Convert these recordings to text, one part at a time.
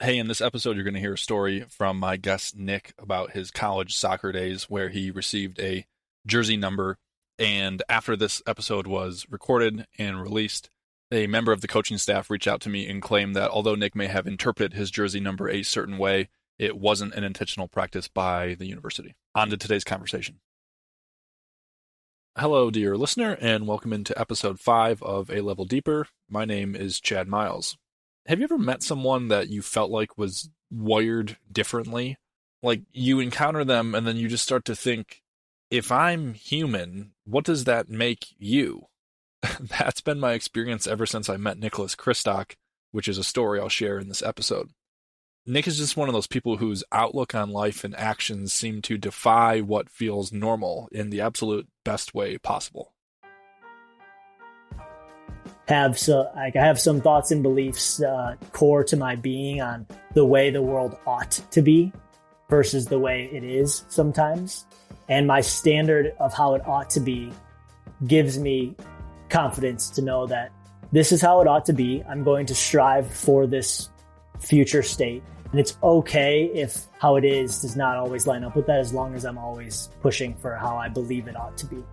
Hey, in this episode, you're going to hear a story from my guest Nick about his college soccer days where he received a jersey number. And after this episode was recorded and released, a member of the coaching staff reached out to me and claimed that although Nick may have interpreted his jersey number a certain way, it wasn't an intentional practice by the university. On to today's conversation. Hello, dear listener, and welcome into episode 5 of A Level Deeper. My name is Chad Miles. Have you ever met someone that you felt like was wired differently? Like you encounter them and then you just start to think, if I'm human, what does that make you? That's been my experience ever since I met Nicholas Kristock, which is a story I'll share in this episode. Nick is just one of those people whose outlook on life and actions seem to defy what feels normal in the absolute best way possible. I have some thoughts and beliefs core to my being on the way the world ought to be versus the way it is sometimes. And my standard of how it ought to be gives me confidence to know that this is how it ought to be. I'm going to strive for this future state. And it's okay if how it is does not always line up with that, as long as I'm always pushing for how I believe it ought to be.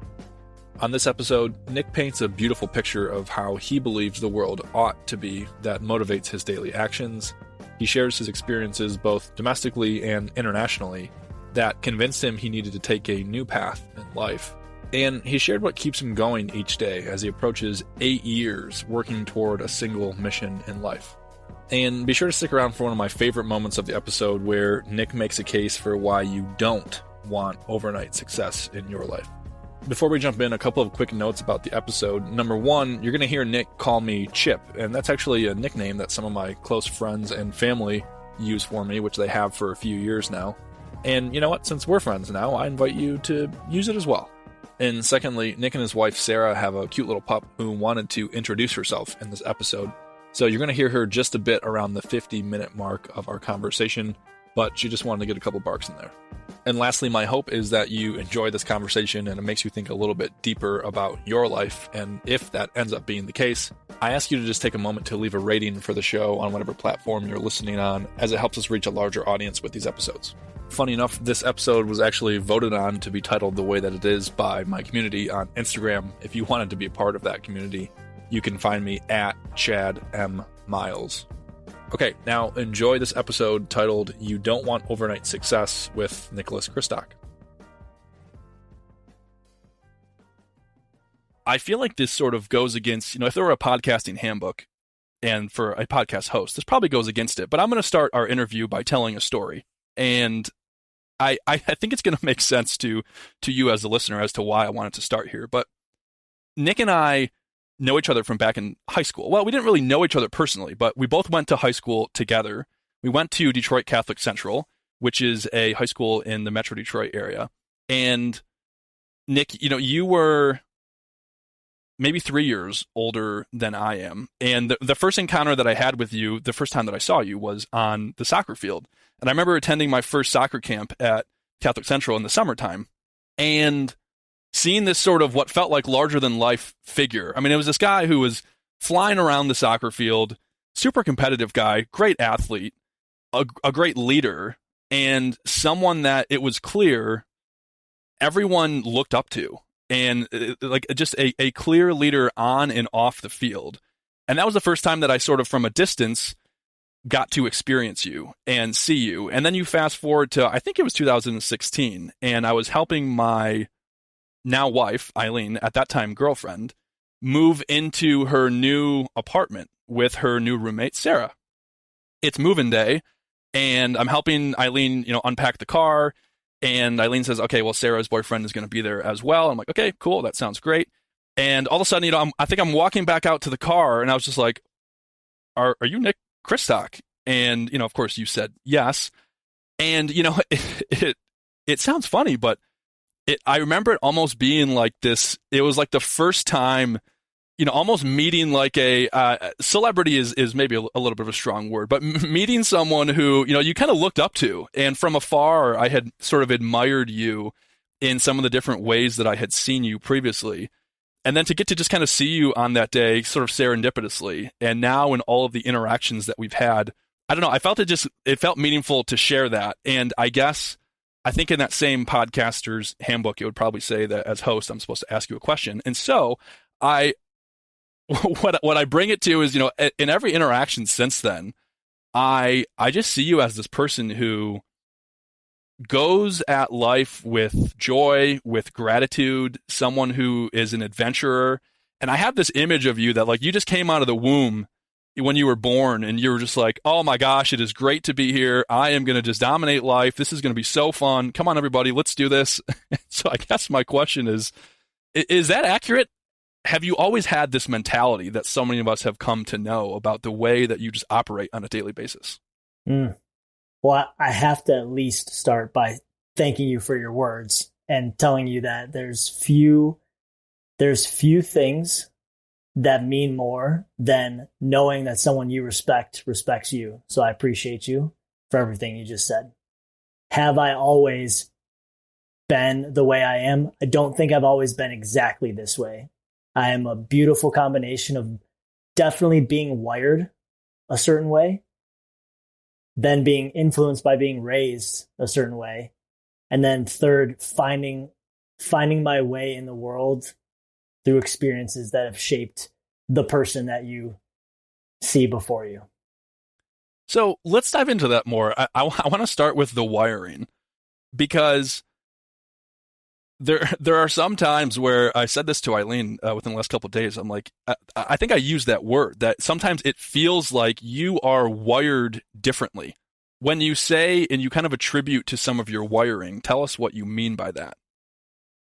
On this episode, Nick paints a beautiful picture of how he believes the world ought to be that motivates his daily actions. He shares his experiences both domestically and internationally that convinced him he needed to take a new path in life. And he shared what keeps him going each day as he approaches 8 years working toward a single mission in life. And be sure to stick around for one of my favorite moments of the episode where Nick makes a case for why you don't want overnight success in your life. Before we jump in, a couple of quick notes about the episode. Number one, you're going to hear Nick call me Chip, and that's actually a nickname that some of my close friends and family use for me, which they have for a few years now. And you know what? Since we're friends now, I invite you to use it as well. And secondly, Nick and his wife Sarah have a cute little pup who wanted to introduce herself in this episode. So you're going to hear her just a bit around the 50-minute mark of our conversation, but she just wanted to get a couple barks in there. And lastly, my hope is that you enjoy this conversation and it makes you think a little bit deeper about your life. And if that ends up being the case, I ask you to just take a moment to leave a rating for the show on whatever platform you're listening on, as it helps us reach a larger audience with these episodes. Funny enough, this episode was actually voted on to be titled the way that it is by my community on Instagram. If you wanted to be a part of that community, you can find me at Chad M. Miles. Okay, now enjoy this episode titled You Don't Want Overnight Success with Nicholas Kristock. I feel like this sort of goes against, if there were a podcasting handbook and for a podcast host, this probably goes against it. But I'm going to start our interview by telling a story. And I think it's going to make sense to you as a listener as to why I wanted to start here. But Nick and I know each other from back in high school. Well, we didn't really know each other personally, but we both went to high school together. We went to Detroit Catholic Central, which is a high school in the Metro Detroit area. And Nick, you were maybe 3 years older than I am. And the first encounter that I had with you, the first time that I saw you, was on the soccer field. And I remember attending my first soccer camp at Catholic Central in the summertime. And seeing this sort of what felt like larger than life figure. I mean, it was this guy who was flying around the soccer field, super competitive guy, great athlete, a great leader, and someone that it was clear everyone looked up to, and like just a clear leader on and off the field. And that was the first time that I sort of from a distance got to experience you and see you. And then you fast forward to, I think it was 2016, and I was helping my now wife, Eileen, at that time girlfriend, move into her new apartment with her new roommate, Sarah. It's move-in day, and I'm helping Eileen, unpack the car, and Eileen says, okay, well, Sarah's boyfriend is going to be there as well. I'm like, okay, cool, that sounds great. And all of a sudden, I think I'm walking back out to the car, and I was just like, are you Nick Kristock? And, of course, you said yes. And, it sounds funny, but I remember it almost being like this. It was like the first time, almost meeting like a celebrity is maybe a little bit of a strong word, but meeting someone who, you kind of looked up to. And from afar, I had sort of admired you in some of the different ways that I had seen you previously. And then to get to just kind of see you on that day, sort of serendipitously. And now in all of the interactions that we've had I don't know. It felt meaningful to share that. And I think in that same podcaster's handbook, it would probably say that as host, I'm supposed to ask you a question. And so I, what I bring it to is, in every interaction since then, I just see you as this person who goes at life with joy, with gratitude, someone who is an adventurer. And I have this image of you that like you just came out of the womb when you were born and you were just like, oh my gosh, it is great to be here. I am going to just dominate life. This is going to be so fun. Come on, everybody, let's do this. So I guess my question is that accurate? Have you always had this mentality that so many of us have come to know about the way that you just operate on a daily basis? Well, I have to at least start by thanking you for your words and telling you that there's few things that mean more than knowing that someone you respects you. So I appreciate you for everything you just said. Have I always been the way I am? I don't think I've always been exactly this way. I am a beautiful combination of definitely being wired a certain way, then being influenced by being raised a certain way, and then third, finding my way in the world through experiences that have shaped the person that you see before you. So let's dive into that more. I want to start with the wiring, because there are some times where I said this to Eileen within the last couple of days. I'm like, I think I used that word, that sometimes it feels like you are wired differently. When you say and you kind of attribute to some of your wiring, tell us what you mean by that.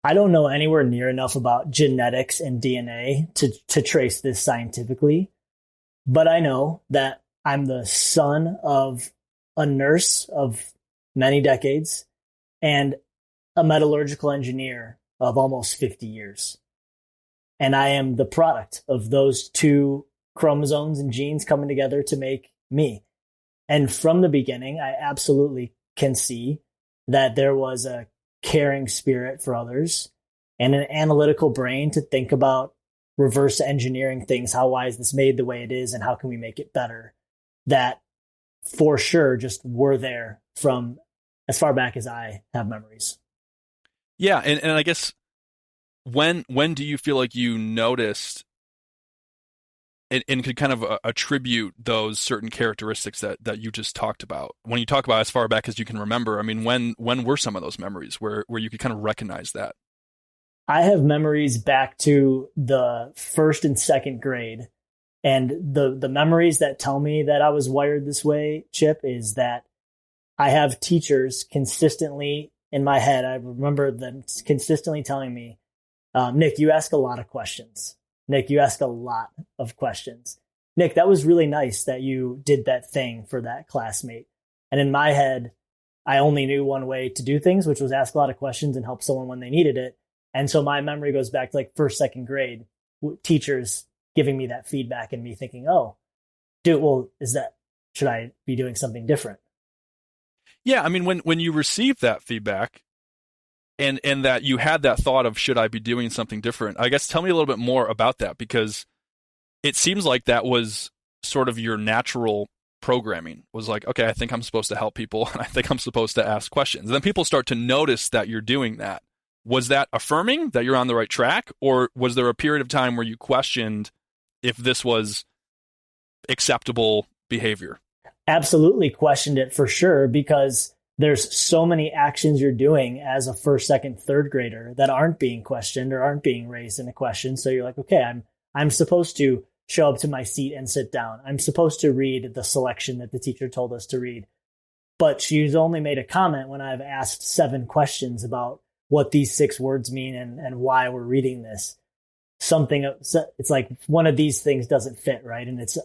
I don't know anywhere near enough about genetics and DNA to trace this scientifically, but I know that I'm the son of a nurse of many decades and a metallurgical engineer of almost 50 years. And I am the product of those two chromosomes and genes coming together to make me. And from the beginning, I absolutely can see that there was a caring spirit for others and an analytical brain to think about reverse engineering things. Why is this made the way it is, and how can we make it better? That for sure just were there from as far back as I have memories. Yeah, and I guess when do you feel like you noticed and could kind of attribute those certain characteristics that you just talked about? When you talk about as far back as you can remember, I mean, when were some of those memories where you could kind of recognize that? I have memories back to the first and second grade. And the memories that tell me that I was wired this way, Chip, is that I have teachers consistently in my head. I remember them consistently telling me, Nick, you ask a lot of questions. Nick, you ask a lot of questions. Nick, that was really nice that you did that thing for that classmate. And in my head, I only knew one way to do things, which was ask a lot of questions and help someone when they needed it. And so my memory goes back to like first, second grade, teachers giving me that feedback and me thinking, oh, dude, well, should I be doing something different? Yeah, I mean, when you received that feedback and that you had that thought of, should I be doing something different? I guess tell me a little bit more about that, because it seems like that was sort of your natural programming, was like, okay, I think I'm supposed to help people and I think I'm supposed to ask questions. And then people start to notice that you're doing that. Was that affirming that you're on the right track, or was there a period of time where you questioned if this was acceptable behavior? Absolutely questioned it for sure, because there's so many actions you're doing as a first, second, third grader that aren't being questioned or aren't being raised in a question. So you're like, okay, I'm supposed to show up to my seat and sit down. I'm supposed to read the selection that the teacher told us to read. But she's only made a comment when I've asked 7 questions about what these 6 words mean and why we're reading this. It's like one of these things doesn't fit, right? And it's,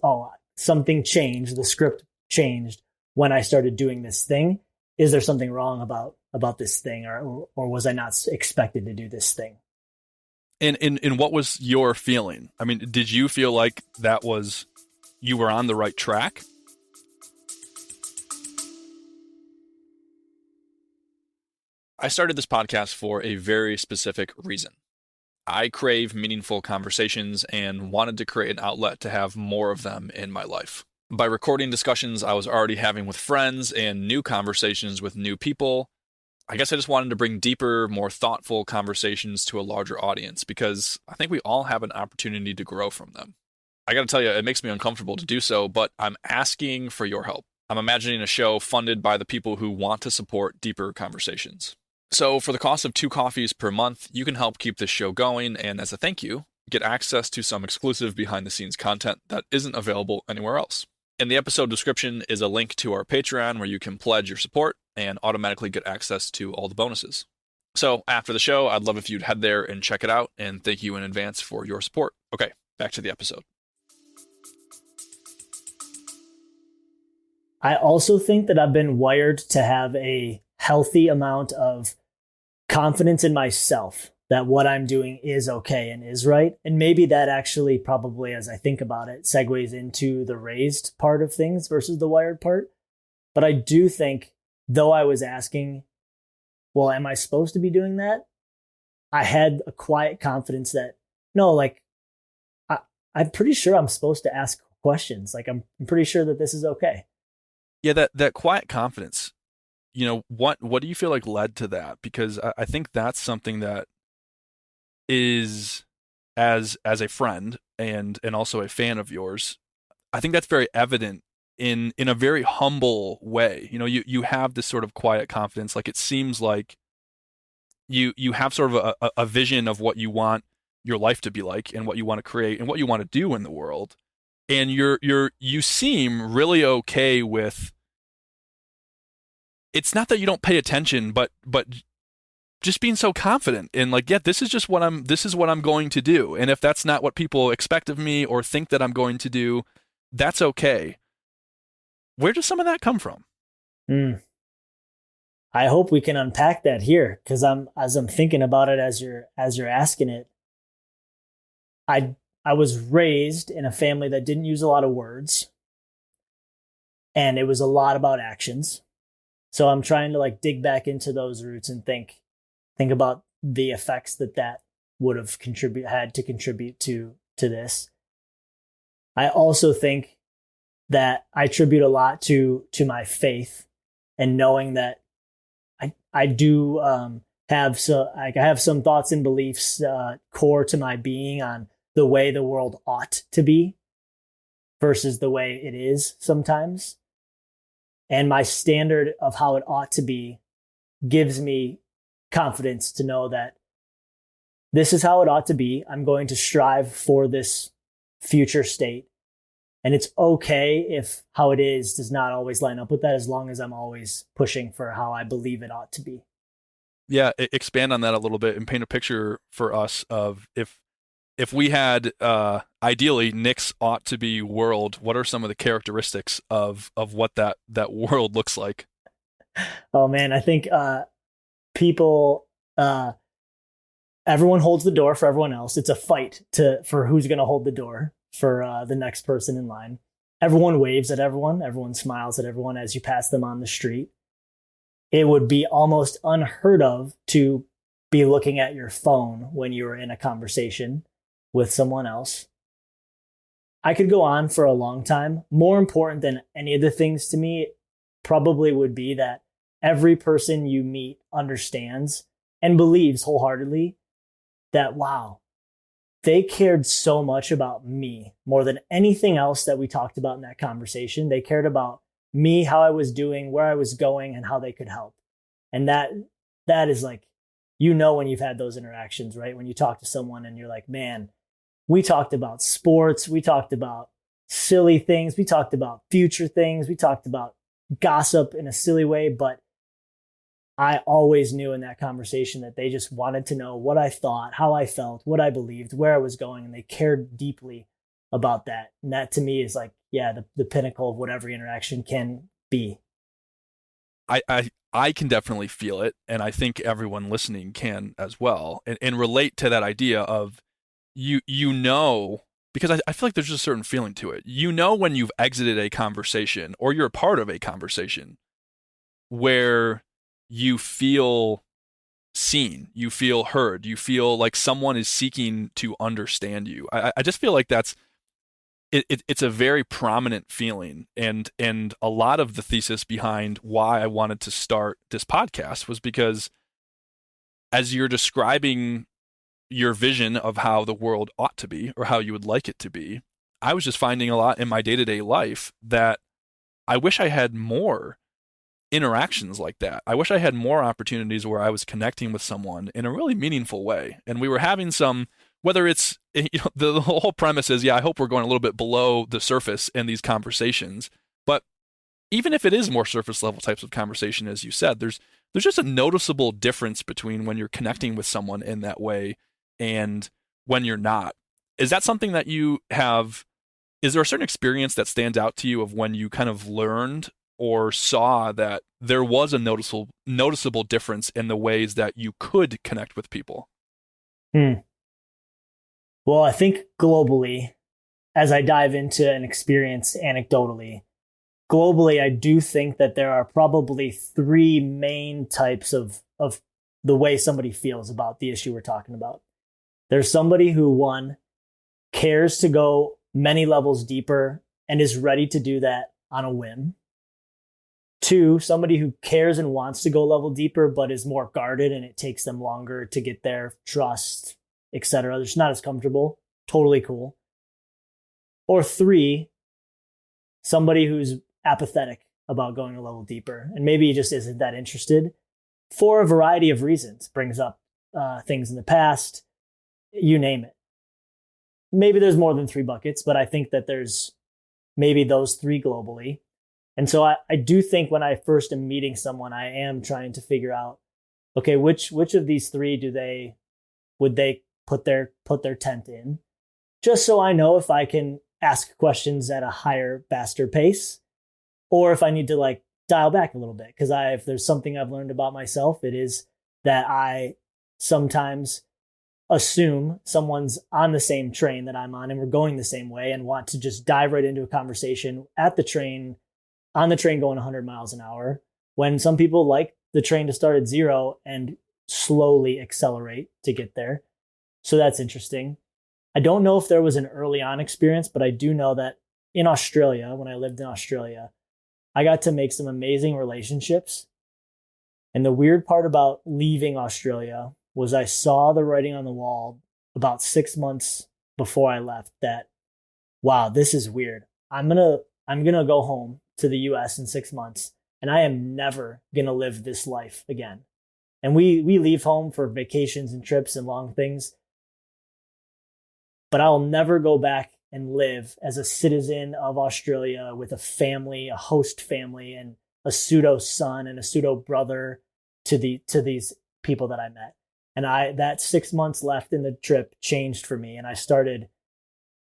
something changed. The script changed when I started doing this thing. Is there something wrong about this thing, or was I not expected to do this thing? And what was your feeling? I mean, did you feel like you were on the right track? I started this podcast for a very specific reason. I crave meaningful conversations and wanted to create an outlet to have more of them in my life. By recording discussions I was already having with friends and new conversations with new people, I guess I just wanted to bring deeper, more thoughtful conversations to a larger audience because I think we all have an opportunity to grow from them. I got to tell you, it makes me uncomfortable to do so, but I'm asking for your help. I'm imagining a show funded by the people who want to support deeper conversations. So, for the cost of 2 coffees per month, you can help keep this show going, and as a thank you, get access to some exclusive behind the scenes content that isn't available anywhere else. In the episode description is a link to our Patreon where you can pledge your support and automatically get access to all the bonuses. So, after the show, I'd love if you'd head there and check it out, and thank you in advance for your support. Okay, back to the episode. I also think that I've been wired to have a healthy amount of confidence in myself that what I'm doing is okay and is right. And maybe that actually probably, as I think about it, segues into the raised part of things versus the wired part. But I do think, though I was asking, well, am I supposed to be doing that? I had a quiet confidence that, no, like, I'm pretty sure I'm supposed to ask questions. Like, I'm pretty sure that this is okay. Yeah, that quiet confidence, what do you feel like led to that? Because I think that's something that is, as a friend and also a fan of yours, I think that's very evident in a very humble way. You have this sort of quiet confidence. Like, it seems like you have sort of a vision of what you want your life to be like and what you want to create and what you want to do in the world. And you seem really okay with, it's not that you don't pay attention, but just being so confident in, like, yeah, this is what I'm going to do. And if that's not what people expect of me or think that I'm going to do, that's okay. Where does some of that come from? I hope we can unpack that here, because as I'm thinking about it as you're asking it, I was raised in a family that didn't use a lot of words, and it was a lot about actions. So I'm trying to like dig back into those roots and think about the effects that would have had to contribute to this. I also think that I attribute a lot to my faith and knowing that I do have some thoughts and beliefs core to my being on the way the world ought to be versus the way it is sometimes. And my standard of how it ought to be gives me confidence to know that this is how it ought to be. I'm going to strive for this future state. And it's okay if how it is does not always line up with that, as long as I'm always pushing for how I believe it ought to be. Yeah, expand on that a little bit and paint a picture for us of if we had ideally Nick's ought to be world, what are some of the characteristics of what that world looks like? Oh man, I think people everyone holds the door for everyone else. It's a fight for who's going to hold the door for the next person in line. Everyone waves at everyone. Everyone smiles at everyone as you pass them on the street. It would be almost unheard of to be looking at your phone when you were in a conversation with someone else. I could go on for a long time. More important than any of the things to me probably would be that every person you meet understands and believes wholeheartedly that, wow, they cared so much about me more than anything else that we talked about in that conversation. They cared about me, how I was doing, where I was going, and how they could help. And that is like, when you've had those interactions, right? When you talk to someone and you're like, man, we talked about sports, we talked about silly things, we talked about future things, we talked about gossip in a silly way, but I always knew in that conversation that they just wanted to know what I thought, how I felt, what I believed, where I was going, and they cared deeply about that. And that to me is like, yeah, the pinnacle of what every interaction can be. I can definitely feel it, and I think everyone listening can as well, and relate to that idea of because I feel like there's just a certain feeling to it. When you've exited a conversation or you're a part of a conversation where you feel seen, you feel heard, you feel like someone is seeking to understand you. I just feel like that's it's a very prominent feeling, and a lot of the thesis behind why I wanted to start this podcast was because as you're describing your vision of how the world ought to be or how you would like it to be, I was just finding a lot in my day-to-day life that I wish I had more interactions like that. I wish I had more opportunities where I was connecting with someone in a really meaningful way. And we were having some, whether it's, the whole premise is, yeah, I hope we're going a little bit below the surface in these conversations. But even if it is more surface level types of conversation, as you said, there's just a noticeable difference between when you're connecting with someone in that way and when you're not. Is that something that you have? Is there a certain experience that stands out to you of when you kind of learned or saw that there was a noticeable difference in the ways that you could connect with people? Well, I think globally, as I dive into an experience anecdotally, globally, I do think that there are probably three main types of the way somebody feels about the issue we're talking about. There's somebody who, one, cares to go many levels deeper and is ready to do that on a whim. Two, somebody who cares and wants to go a level deeper, but is more guarded and it takes them longer to get there, trust, etc. They're just not as comfortable. Totally cool. Or three, somebody who's apathetic about going a level deeper and maybe just isn't that interested for a variety of reasons. Brings up things in the past, you name it. Maybe there's more than three buckets, but I think that there's maybe those three globally. And so I do think when I first am meeting someone, I am trying to figure out, okay, which of these three would they put their tent in, just so I know if I can ask questions at a higher, faster pace, or if I need to like dial back a little bit. Because if there's something I've learned about myself, it is that I sometimes assume someone's on the same train that I'm on and we're going the same way and want to just dive right into a conversation on the train going 100 miles an hour, when some people like the train to start at 0 and slowly accelerate to get there. So that's interesting. I don't know if there was an early on experience, but I do know that in Australia, when I lived in Australia, I got to make some amazing relationships. And the weird part about leaving Australia was I saw the writing on the wall about 6 months before I left that, wow, this is weird. I'm gonna go home to the US in 6 months and I am never gonna live this life again. And we leave home for vacations and trips and long things, but I'll never go back and live as a citizen of Australia with a family, a host family, and a pseudo son and a pseudo brother to these people that I met. And that 6 months left in the trip changed for me. And I started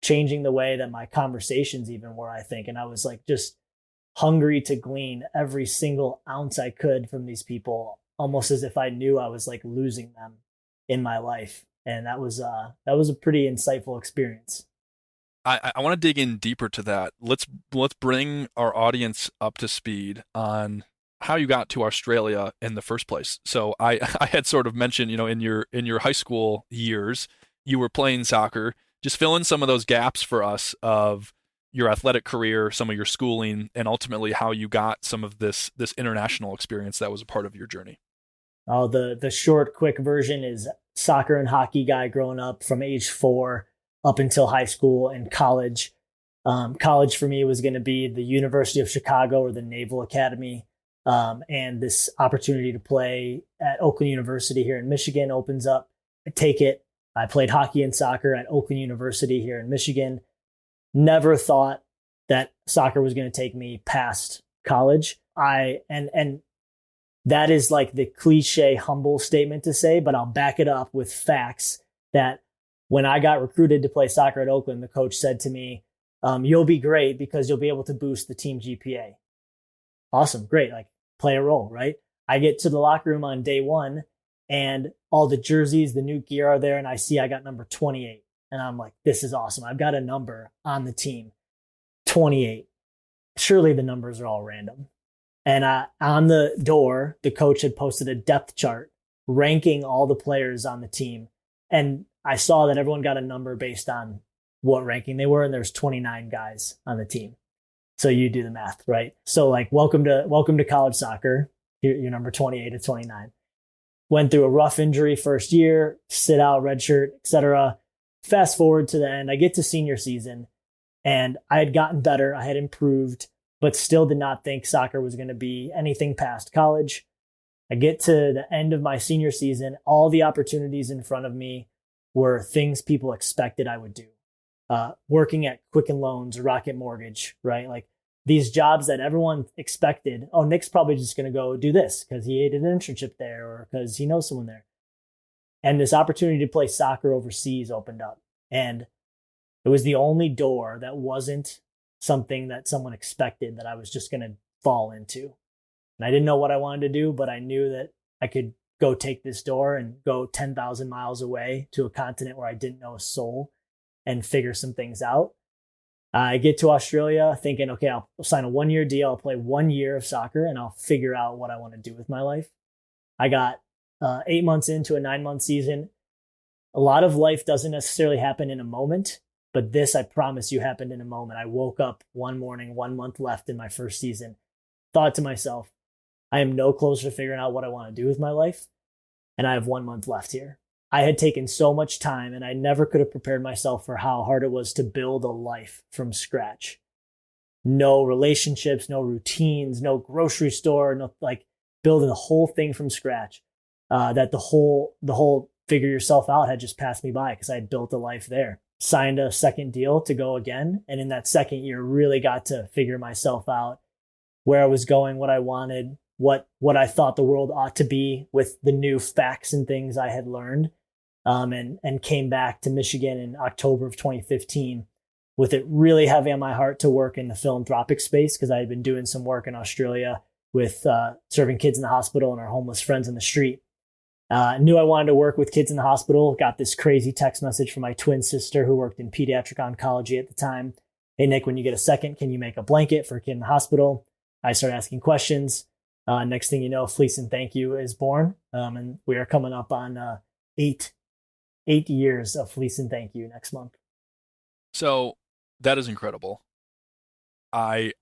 changing the way that my conversations even were, I think. And I was like just hungry to glean every single ounce I could from these people, almost as if I knew I was like losing them in my life. And that was a pretty insightful experience. I want to dig in deeper to that. Let's bring our audience up to speed on how you got to Australia in the first place. So I had sort of mentioned, in your high school years, you were playing soccer. Just fill in some of those gaps for us of your athletic career, some of your schooling, and ultimately how you got some of this international experience that was a part of your journey. Oh, the short, quick version is soccer and hockey guy growing up from age 4 up until high school and college. College for me was going to be the University of Chicago or the Naval Academy. And this opportunity to play at Oakland University here in Michigan opens up. I take it. I played hockey and soccer at Oakland University here in Michigan. Never thought that soccer was going to take me past college. And that is like the cliche humble statement to say, but I'll back it up with facts that when I got recruited to play soccer at Oakland, the coach said to me, you'll be great because you'll be able to boost the team GPA. Awesome. Great. Like play a role, right? I get to the locker room on day 1 and all the jerseys, the new gear are there. And I see I got number 28. And I'm like, this is awesome. I've got a number on the team, 28. Surely the numbers are all random. And on the door, the coach had posted a depth chart ranking all the players on the team. And I saw that everyone got a number based on what ranking they were, and there's 29 guys on the team. So you do the math, right? So like, welcome to college soccer. You're number 28 to 29. Went through a rough injury first year, sit out, redshirt, etc. Fast forward to the end, I get to senior season, and I had gotten better, I had improved, but still did not think soccer was going to be anything past college. I get to the end of my senior season, all the opportunities in front of me were things people expected I would do. Working at Quicken Loans or Rocket Mortgage, right? Like these jobs that everyone expected. Oh, Nick's probably just going to go do this because he did an internship there or because he knows someone there. And this opportunity to play soccer overseas opened up. And it was the only door that wasn't something that someone expected that I was just going to fall into. And I didn't know what I wanted to do, but I knew that I could go take this door and go 10,000 miles away to a continent where I didn't know a soul and figure some things out. I get to Australia thinking, okay, I'll sign a 1-year deal. I'll play 1 year of soccer and I'll figure out what I want to do with my life. I got 8 months into a 9-month season. A lot of life doesn't necessarily happen in a moment, but this, I promise you, happened in a moment. I woke up one morning, 1 month left in my first season, thought to myself, I am no closer to figuring out what I want to do with my life, and I have 1 month left here. I had taken so much time, and I never could have prepared myself for how hard it was to build a life from scratch. No relationships, no routines, no grocery store, no like building the whole thing from scratch. That the whole figure yourself out had just passed me by because I had built a life there. Signed a second deal to go again, and in that second year, really got to figure myself out, where I was going, what I wanted, what I thought the world ought to be with the new facts and things I had learned. And came back to Michigan in October of 2015 with it really heavy on my heart to work in the philanthropic space because I had been doing some work in Australia with serving kids in the hospital and our homeless friends in the street. Knew I wanted to work with kids in the hospital. Got this crazy text message from my twin sister who worked in pediatric oncology at the time. Hey, Nick, when you get a second, can you make a blanket for a kid in the hospital? I started asking questions. Next thing you know, Fleece and Thank You is born. And we are coming up on 8 years of Fleece and Thank You next month. So that is incredible. I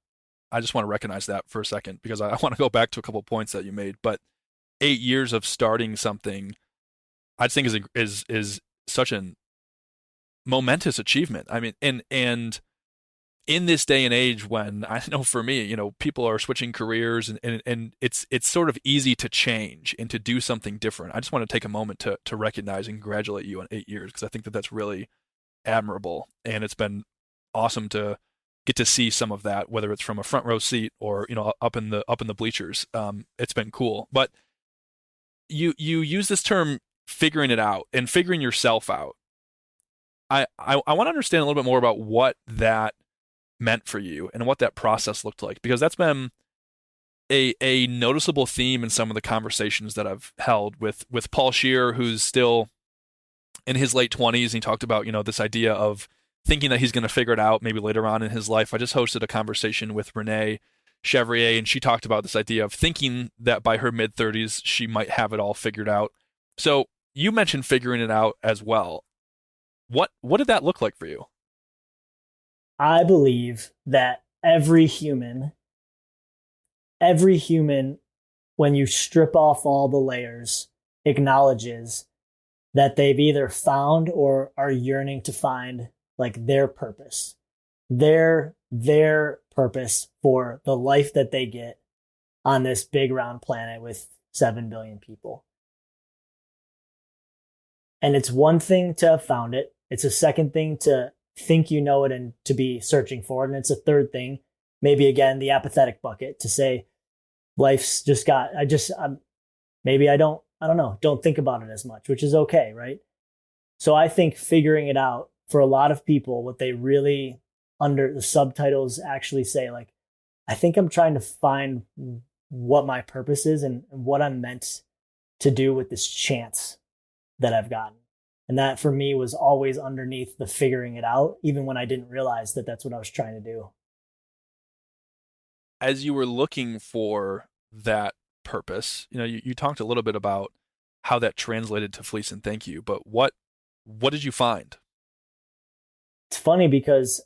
just want to recognize that for a second because I want to go back to a couple of points that you made. But 8 years of starting something, I think is such a momentous achievement. I mean, and in this day and age when I know for me, people are switching careers and it's sort of easy to change and to do something different. I just want to take a moment to recognize and congratulate you on 8 years because I think that that's really admirable. And it's been awesome to get to see some of that, whether it's from a front row seat or, up in the bleachers. It's been cool. But you use this term figuring it out and figuring yourself out. I want to understand a little bit more about what that meant for you and what that process looked like, because that's been a noticeable theme in some of the conversations that I've held with Paul Scheer, who's still in his late 20s. And he talked about, this idea of thinking that he's going to figure it out maybe later on in his life. I just hosted a conversation with Renee Chevrier, and she talked about this idea of thinking that by her mid-30s, she might have it all figured out. So you mentioned figuring it out as well. What did that look like for you? I believe that every human, when you strip off all the layers, acknowledges that they've either found or are yearning to find like their purpose, their purpose for the life that they get on this big round planet with 7 billion people. And it's one thing to have found it. It's a second thing to think you know it and to be searching for it. And it's a third thing, maybe again, the apathetic bucket, to say life's just maybe I don't know, don't think about it as much, which is okay, right? So I think figuring it out for a lot of people, what they really under the subtitles actually say, like, I think I'm trying to find what my purpose is and what I'm meant to do with this chance that I've gotten. And that for me was always underneath the figuring it out, even when I didn't realize that that's what I was trying to do. As you were looking for that purpose, you talked a little bit about how that translated to Fleece and Thank You, but what did you find? It's funny because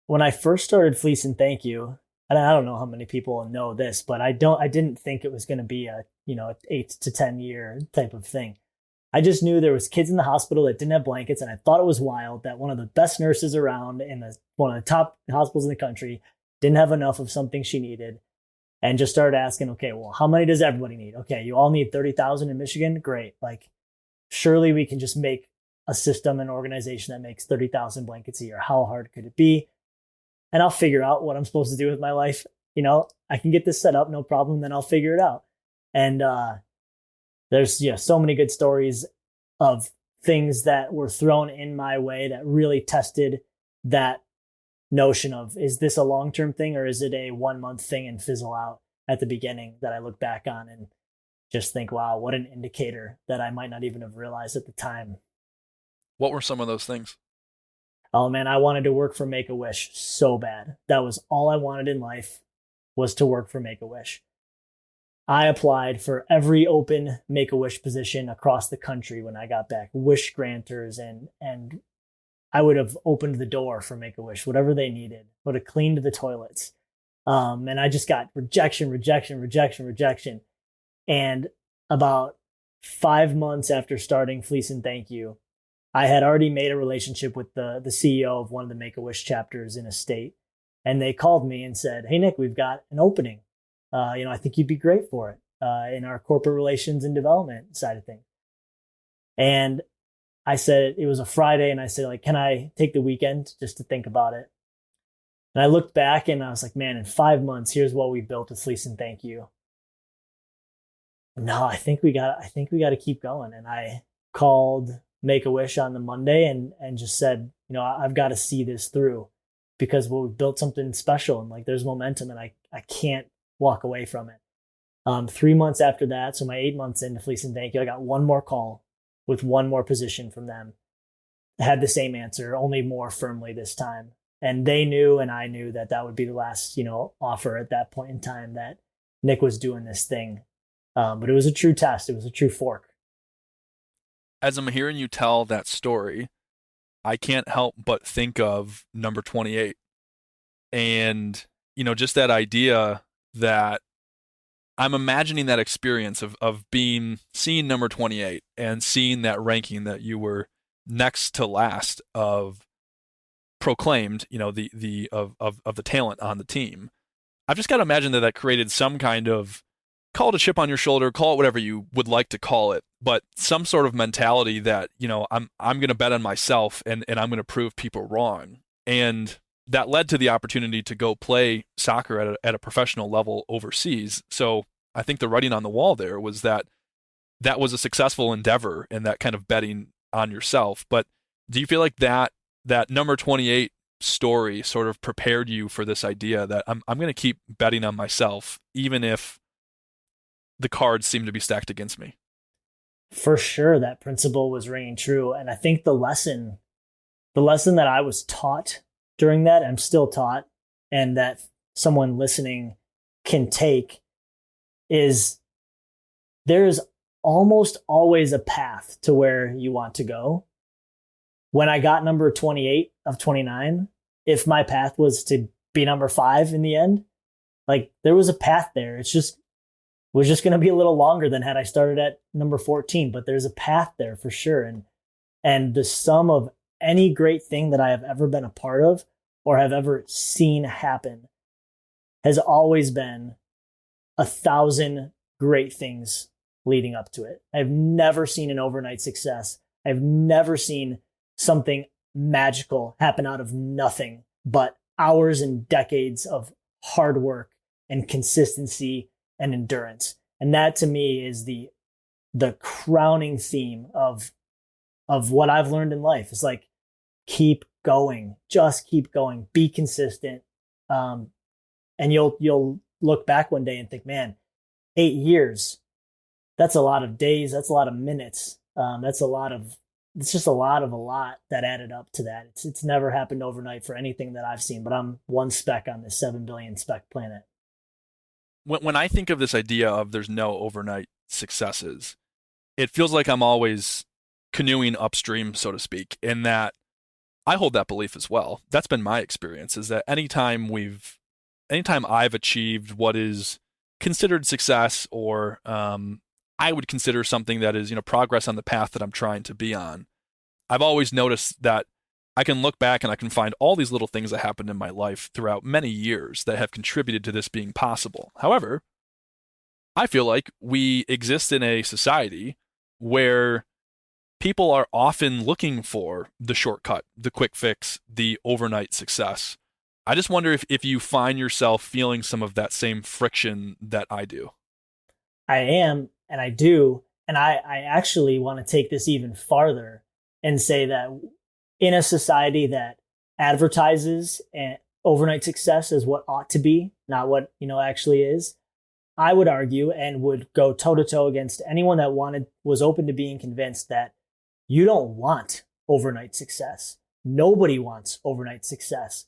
when I first started Fleece and Thank You, and I don't know how many people know this, but I didn't think it was going to be a, 8 to 10 year type of thing. I just knew there was kids in the hospital that didn't have blankets, and I thought it was wild that one of the best nurses around in one of the top hospitals in the country didn't have enough of something she needed, and just started asking, okay, well, how many does everybody need? Okay, you all need 30,000 in Michigan? Great. Like, surely we can just make a system and organization that makes 30,000 blankets a year. How hard could it be? And I'll figure out what I'm supposed to do with my life. I can get this set up, no problem. Then I'll figure it out. And there's so many good stories of things that were thrown in my way that really tested that notion of, is this a long-term thing or is it a 1 month thing and fizzle out at the beginning, that I look back on and just think, wow, what an indicator that I might not even have realized at the time. What were some of those things? Oh man, I wanted to work for Make-A-Wish so bad. That was all I wanted in life, was to work for Make-A-Wish. I applied for every open Make-A-Wish position across the country when I got back, wish granters, and I would have opened the door for Make-A-Wish, whatever they needed, would have cleaned the toilets. And I just got rejection. And about 5 months after starting Fleece and Thank You, I had already made a relationship with the CEO of one of the Make-A-Wish chapters in a state. And they called me and said, hey, Nick, we've got an opening. I think you'd be great for it in our corporate relations and development side of things. And I said, it was a Friday, and I said, like, can I take the weekend just to think about it? And I looked back and I was like, man, in 5 months, here's what we built with Fleece and Thank You. No, I think we got to keep going. And I called Make-A-Wish on the Monday and just said, I've got to see this through, because we've built something special, and like, there's momentum, and I can't walk away from it. 3 months after that, so my 8 months into Fleece and Thank You, I got one more call with one more position from them. I had the same answer, only more firmly this time. And they knew, and I knew, that would be the last, offer at that point in time, that Nick was doing this thing. But it was a true test. It was a true fork. As I'm hearing you tell that story, I can't help but think of number 28. And, just that idea that I'm imagining that experience of seeing number 28 and seeing that ranking that you were next to last of proclaimed, of the talent on the team. I've just got to imagine that created some kind of, call it a chip on your shoulder, call it whatever you would like to call it, but some sort of mentality that, I'm going to bet on myself and I'm going to prove people wrong. And that led to the opportunity to go play soccer at a professional level overseas. So I think the writing on the wall there was that was a successful endeavor, and that kind of betting on yourself. But do you feel like that number 28 story sort of prepared you for this idea that I'm going to keep betting on myself, even if the cards seem to be stacked against me? For sure, that principle was ringing true. And I think the lesson that I was taught during that, I'm still taught, and that someone listening can take, is there's almost always a path to where you want to go. When I got number 28 of 29, if my path was to be number 5 in the end, like, there was a path there. Was just going to be a little longer than had I started at number 14, but there's a path there for sure. And the sum of any great thing that I have ever been a part of or have ever seen happen has always been 1,000 great things leading up to it. I've never seen an overnight success. I've never seen something magical happen out of nothing, but hours and decades of hard work and consistency and endurance. And that, to me, is the crowning theme of what I've learned in life. It's like, keep going, just keep going, be consistent. And you'll look back one day and think, man, 8 years, that's a lot of days. That's a lot of minutes. It's just a lot that added up to that. It's never happened overnight for anything that I've seen, but I'm one speck on this 7 billion speck planet. When I think of this idea of there's no overnight successes, it feels like I'm always canoeing upstream, so to speak, in that I hold that belief as well. That's been my experience, is that anytime I've achieved what is considered success, or I would consider something that is, progress on the path that I'm trying to be on, I've always noticed that I can look back and I can find all these little things that happened in my life throughout many years that have contributed to this being possible. However, I feel like we exist in a society where people are often looking for the shortcut, the quick fix, the overnight success. I just wonder if you find yourself feeling some of that same friction that I do. I am, and I do. And I actually want to take this even farther and say that in a society that advertises and overnight success as what ought to be, not what, actually is, I would argue and would go toe to toe against anyone that was open to being convinced that you don't want overnight success. Nobody wants overnight success.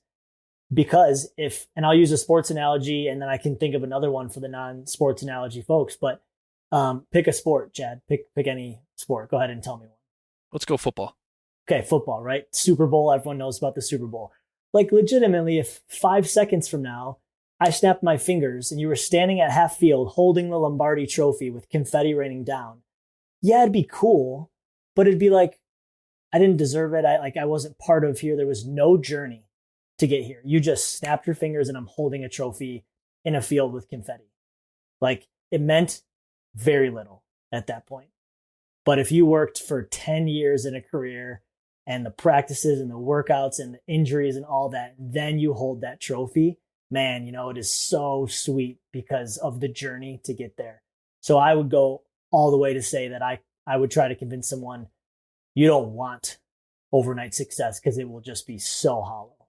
Because and I'll use a sports analogy, and then I can think of another one for the non-sports analogy folks, but pick a sport, Chad. Pick any sport. Go ahead and tell me one. Let's go football. Okay, football, right? Super Bowl, everyone knows about the Super Bowl. Like, legitimately, if 5 seconds from now, I snapped my fingers and you were standing at half field holding the Lombardi trophy with confetti raining down, yeah, it'd be cool, but it'd be like, I didn't deserve it. I wasn't part of here. There was no journey to get here. You just snapped your fingers and I'm holding a trophy in a field with confetti. Like, it meant very little at that point. But if you worked for 10 years in a career, and the practices and the workouts and the injuries and all that, then you hold that trophy, man, it is so sweet because of the journey to get there. So I would go all the way to say that I would try to convince someone, you don't want overnight success because it will just be so hollow.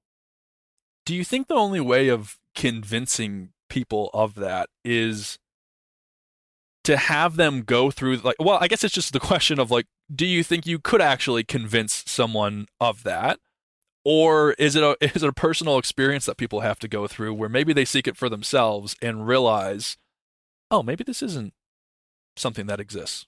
Do you think the only way of convincing people of that is to have them go through, well, I guess it's just the question of, do you think you could actually convince someone of that? Or is it a personal experience that people have to go through where maybe they seek it for themselves and realize, oh, maybe this isn't something that exists?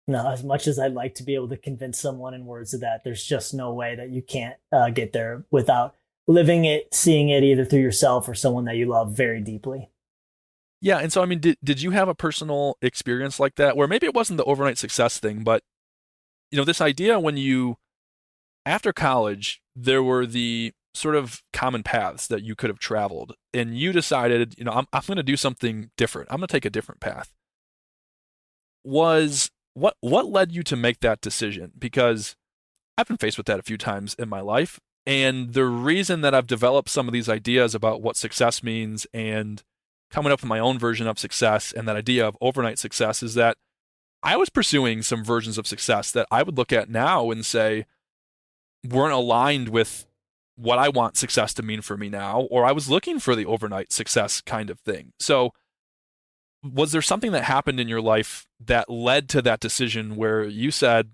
No, as much as I'd like to be able to convince someone in words of that, there's just no way that you can't get there without living it, seeing it either through yourself or someone that you love very deeply. Yeah, and so, I mean, did you have a personal experience like that where maybe it wasn't the overnight success thing, but, this idea when after college, there were the sort of common paths that you could have traveled, and you decided, I'm going to do something different. I'm going to take a different path. What led you to make that decision? Because I've been faced with that a few times in my life, and the reason that I've developed some of these ideas about what success means and coming up with my own version of success and that idea of overnight success is that I was pursuing some versions of success that I would look at now and say weren't aligned with what I want success to mean for me now, or I was looking for the overnight success kind of thing. So was there something that happened in your life that led to that decision where you said,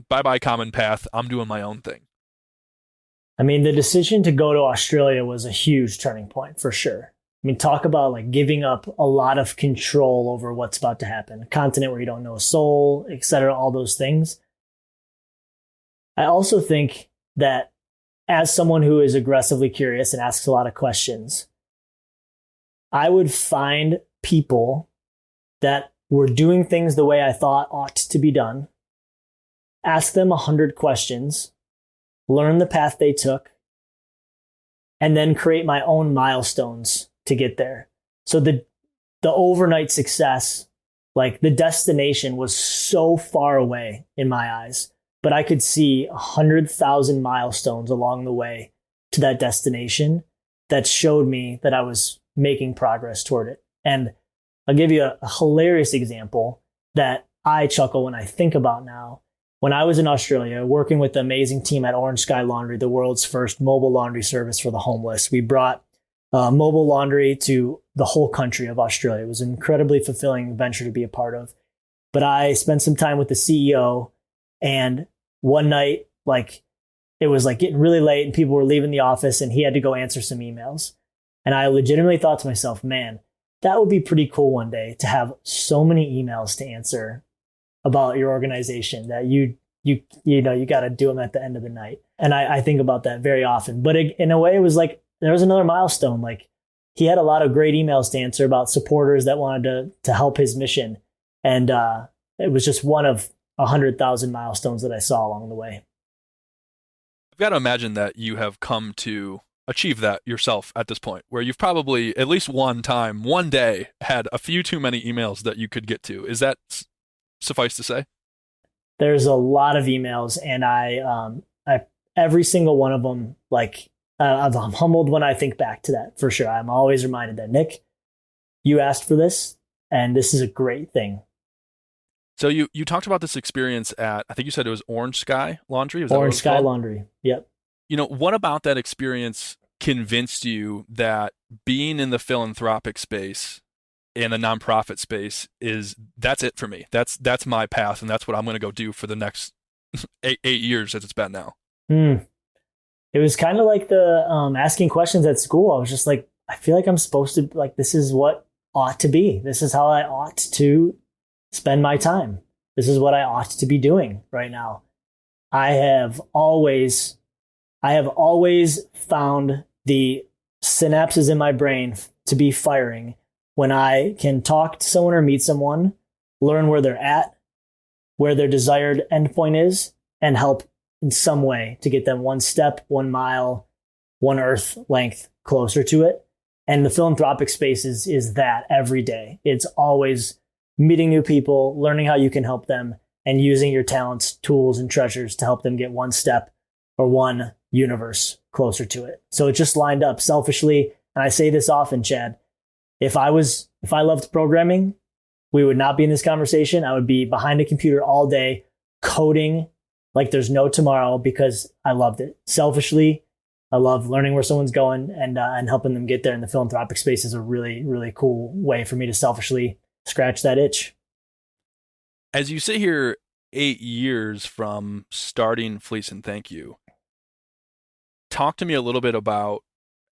bye-bye common path, I'm doing my own thing? I mean, the decision to go to Australia was a huge turning point for sure. I mean, talk about giving up a lot of control over what's about to happen. A continent where you don't know a soul, et cetera, all those things. I also think that as someone who is aggressively curious and asks a lot of questions, I would find people that were doing things the way I thought ought to be done, ask them 100 questions, learn the path they took, and then create my own milestones to get there. So the overnight success, the destination was so far away in my eyes, but I could see 100,000 milestones along the way to that destination that showed me that I was making progress toward it. And I'll give you a hilarious example that I chuckle when I think about now. When I was in Australia working with the amazing team at Orange Sky Laundry, the world's first mobile laundry service for the homeless, we brought mobile laundry to the whole country of Australia. It was an incredibly fulfilling venture to be a part of. But I spent some time with the CEO, and one night, it was getting really late and people were leaving the office and he had to go answer some emails. And I legitimately thought to myself, man, that would be pretty cool one day to have so many emails to answer about your organization that you got to do them at the end of the night. And I think about that very often. But in a way, it was like there was another milestone. Like he had a lot of great emails to answer about supporters that wanted to help his mission. And it was just one of 100,000 milestones that I saw along the way. I've got to imagine that you have come to achieve that yourself at this point, where you've probably at least one time, one day, had a few too many emails that you could get to. Is that suffice to say? There's a lot of emails, and I every single one of them, like I'm humbled when I think back to that for sure. I'm always reminded that Nick, you asked for this, and this is a great thing. So you talked about this experience at, I think you said it was Orange Sky Laundry. Was Orange Sky Laundry. Yep. What about that experience convinced you that being in the philanthropic space and the nonprofit space that's it for me? That's my path, and that's what I'm going to go do for the next 8 years as it's been now. It was kind of like the asking questions at school. I was just like, I feel like I'm supposed to, like, this is what ought to be. This is how I ought to spend my time. This is what I ought to be doing right now. I have always found the synapses in my brain to be firing when I can talk to someone or meet someone, learn where they're at, where their desired endpoint is, and help in some way to get them 1 step, 1 mile, 1 earth length closer to it. And the philanthropic space is that every day. It's always meeting new people, learning how you can help them, and using your talents, tools, and treasures to help them get 1 step or 1 universe closer to it. So it just lined up selfishly. And I say this often, Chad, if I loved programming, we would not be in this conversation. I would be behind a computer all day coding like there's no tomorrow because I loved it. Selfishly, I love learning where someone's going and helping them get there. And the philanthropic space is a really, really cool way for me to selfishly scratch that itch. As you sit here 8 years from starting Fleece and Thank You, talk to me a little bit about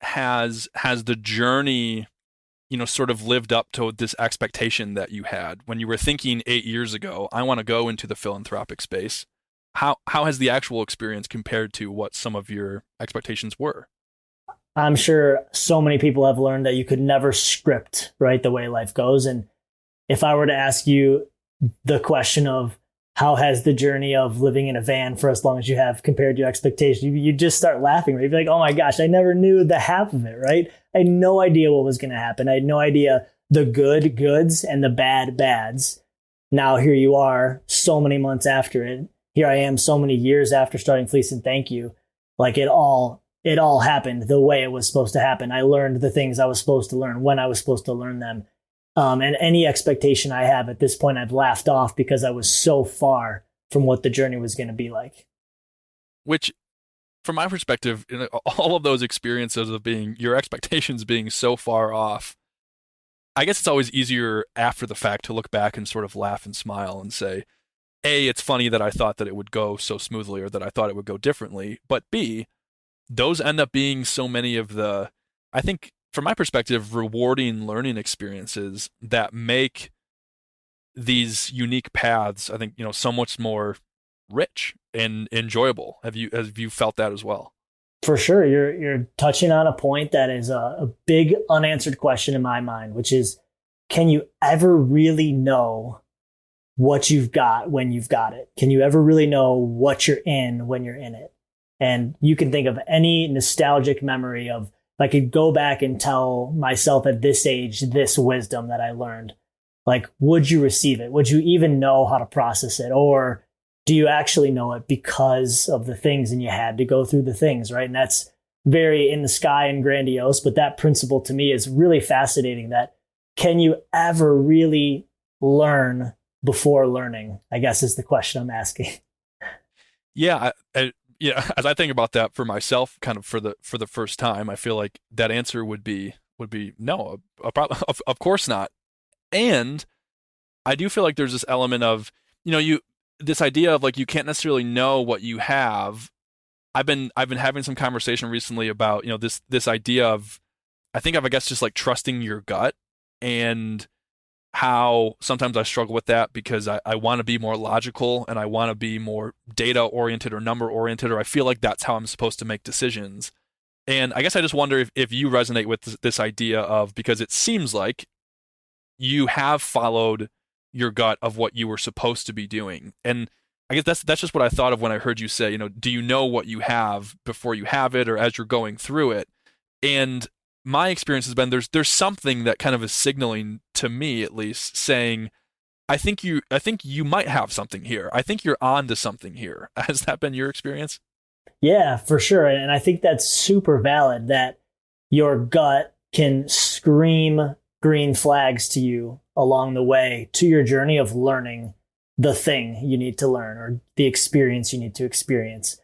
has the journey, sort of lived up to this expectation that you had when you were thinking 8 years ago, I want to go into the philanthropic space. How has the actual experience compared to what some of your expectations were? I'm sure so many people have learned that you could never script, right, the way life goes. And if I were to ask you the question of how has the journey of living in a van for as long as you have compared to your expectations, you'd just start laughing, right? You'd be like, oh my gosh, I never knew the half of it, right? I had no idea what was going to happen. I had no idea the good goods and the bad bads. Now here you are so many months after it. Here I am so many years after starting Fleece and Thank You. Like it all happened the way it was supposed to happen. I learned the things I was supposed to learn when I was supposed to learn them. And any expectation I have at this point, I've laughed off because I was so far from what the journey was going to be like. Which, from my perspective, all of those experiences of your expectations being so far off, I guess it's always easier after the fact to look back and sort of laugh and smile and say, A, it's funny that I thought that it would go so smoothly or that I thought it would go differently. But B, those end up being so many of the, I think, from my perspective, rewarding learning experiences that make these unique paths, I think, so much more rich and enjoyable. Have you felt that as well? For sure. You're touching on a point that is a big unanswered question in my mind, which is, can you ever really know what you've got when you've got it? Can you ever really know what you're in when you're in it? And you can think of any nostalgic memory of, if I could go back and tell myself at this age, this wisdom that I learned, like, would you receive it? Would you even know how to process it? Or do you actually know it because of the things and you had to go through the things, right? And that's very in the sky and grandiose, but that principle to me is really fascinating, that can you ever really learn before learning, I guess is the question I'm asking. Yeah, as I think about that for myself, kind of for the first time, I feel like that answer would be no, of course not. And I do feel like there's this element of, this idea of like, you can't necessarily know what you have. I've been having some conversation recently about, this idea of, I guess just like trusting your gut. And how sometimes I struggle with that because I want to be more logical and I want to be more data oriented or number oriented, or I feel like that's how I'm supposed to make decisions. And I guess I just wonder if you resonate with this idea of, because it seems like you have followed your gut of what you were supposed to be doing. And I guess that's just what I thought of when I heard you say, do you know what you have before you have it or as you're going through it? And my experience has been there's something that kind of is signaling to me, at least, saying, I think you might have something here. I think you're on to something here. Has that been your experience? Yeah, for sure. And I think that's super valid that your gut can scream green flags to you along the way to your journey of learning the thing you need to learn or the experience you need to experience.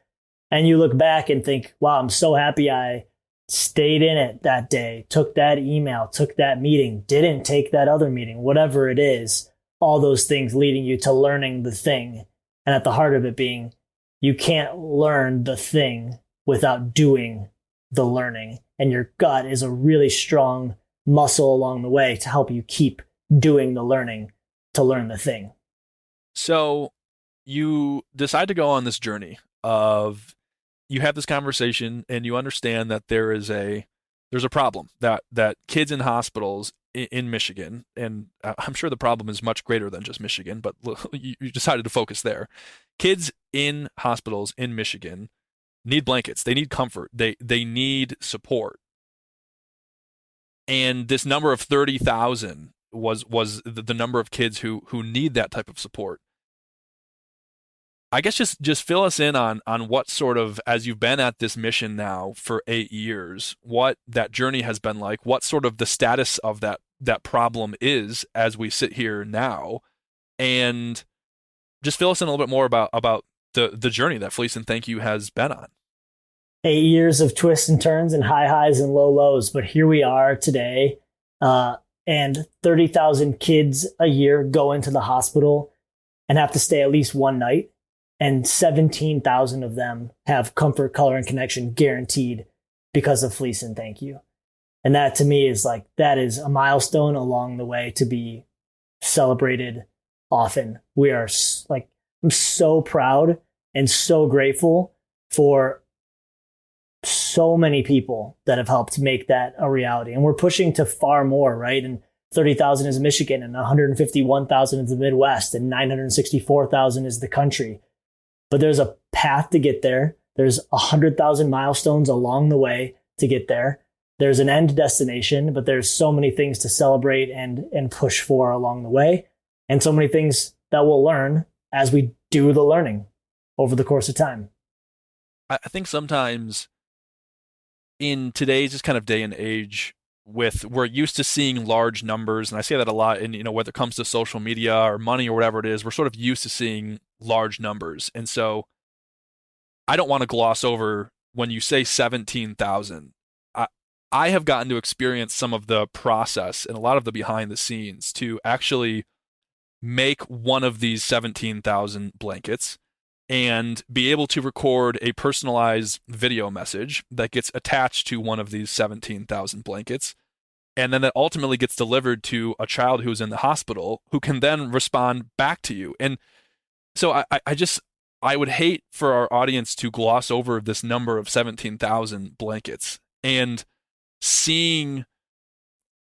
And you look back and think, wow, I'm so happy I stayed in it that day, took that email, took that meeting, didn't take that other meeting, whatever it is, all those things leading you to learning the thing. And at the heart of it being, you can't learn the thing without doing the learning. And your gut is a really strong muscle along the way to help you keep doing the learning to learn the thing. So you decide to go on this journey of, you have this conversation and you understand that there's a problem that kids in hospitals in Michigan, and I'm sure the problem is much greater than just Michigan, but you decided to focus there. Kids in hospitals in Michigan need blankets. They need comfort. They need support. And this number of 30,000 was the number of kids who need that type of support. I guess just fill us in on what sort of, as you've been at this mission now for 8 years, what that journey has been like, what sort of the status of that problem is as we sit here now, and just fill us in a little bit more about the journey that Fleece and Thank You has been on. 8 years of twists and turns and high highs and low lows, but here we are today, and 30,000 kids a year go into the hospital and have to stay at least one night. And 17,000 of them have comfort, color, and connection guaranteed because of Fleece and Thank You. And that to me is that is a milestone along the way to be celebrated often. We are I'm so proud and so grateful for so many people that have helped make that a reality. And we're pushing to far more, right? And 30,000 is Michigan, and 151,000 is the Midwest, and 964,000 is the country. But there's a path to get there. There's 100,000 milestones along the way to get there. There's an end destination, but there's so many things to celebrate and push for along the way. And so many things that we'll learn as we do the learning over the course of time. I think sometimes in today's just kind of day and age, we're used to seeing large numbers, and I say that a lot in, whether it comes to social media or money or whatever it is, we're sort of used to seeing large numbers. And so I don't want to gloss over when you say 17,000. I have gotten to experience some of the process and a lot of the behind the scenes to actually make one of these 17,000 blankets and be able to record a personalized video message that gets attached to one of these 17,000 blankets. And then that ultimately gets delivered to a child who's in the hospital who can then respond back to you. And so I would hate for our audience to gloss over this number of 17,000 blankets. And seeing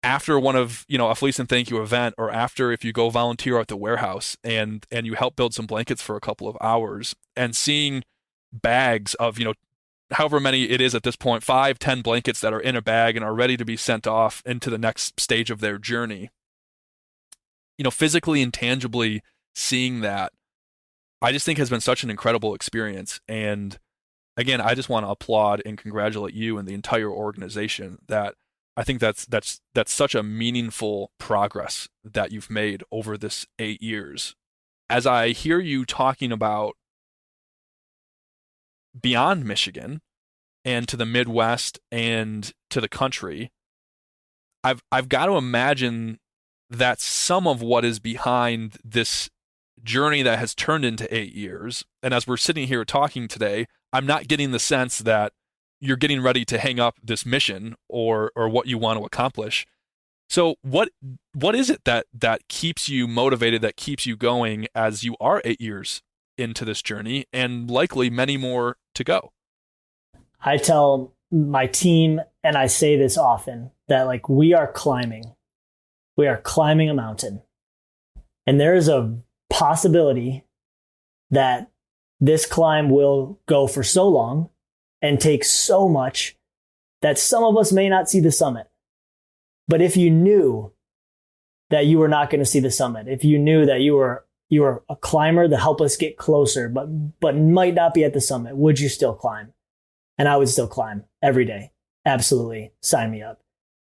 after one of, a Fleece and Thank You event, or after if you go volunteer at the warehouse and you help build some blankets for a couple of hours, and seeing bags of, however many it is at this point, 5-10 blankets that are in a bag and are ready to be sent off into the next stage of their journey. Physically and tangibly seeing that, I just think has been such an incredible experience. And again, I just want to applaud and congratulate you and the entire organization. That I think that's such a meaningful progress that you've made over this 8 years. As I hear you talking about beyond Michigan and to the Midwest and to the country, I've got to imagine that some of what is behind this journey that has turned into 8 years. And as we're sitting here talking today, I'm not getting the sense that you're getting ready to hang up this mission or what you want to accomplish. So what is it that keeps you motivated, that keeps you going as you are 8 years into this journey and likely many more to go? I tell my team, and I say this often, that like we are climbing a mountain. And there is a possibility that this climb will go for so long and take so much that some of us may not see the summit. But if you knew that you were not going to see the summit, if you knew that you were a climber to help us get closer, but might not be at the summit, would you still climb? And I would still climb every day. Absolutely. Sign me up.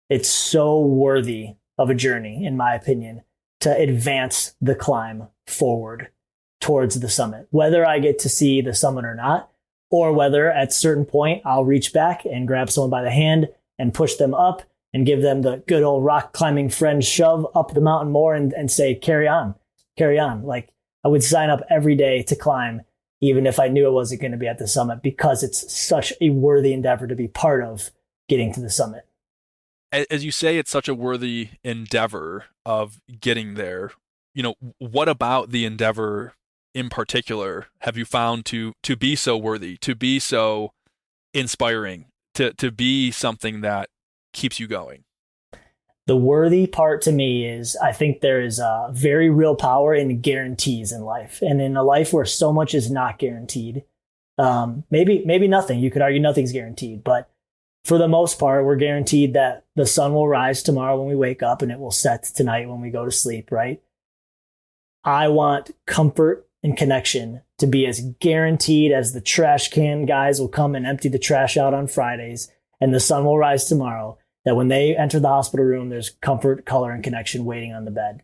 It's so worthy of a journey, in my opinion, to advance the climb forward towards the summit, whether I get to see the summit or not, or whether at a certain point I'll reach back and grab someone by the hand and push them up and give them the good old rock climbing friend shove up the mountain more and say, carry on, carry on. Like I would sign up every day to climb, even if I knew it wasn't going to be at the summit, because it's such a worthy endeavor to be part of getting to the summit. As you say, it's such a worthy endeavor of getting there. What about the endeavor in particular have you found to be so worthy, to be so inspiring, to be something that keeps you going? The worthy part to me is I think there is a very real power in guarantees in life. And in a life where so much is not guaranteed, maybe nothing. You could argue nothing's guaranteed, but for the most part, we're guaranteed that the sun will rise tomorrow when we wake up and it will set tonight when we go to sleep, right? I want comfort and connection to be as guaranteed as the trash can guys will come and empty the trash out on Fridays and the sun will rise tomorrow, that when they enter the hospital room, there's comfort, color, and connection waiting on the bed.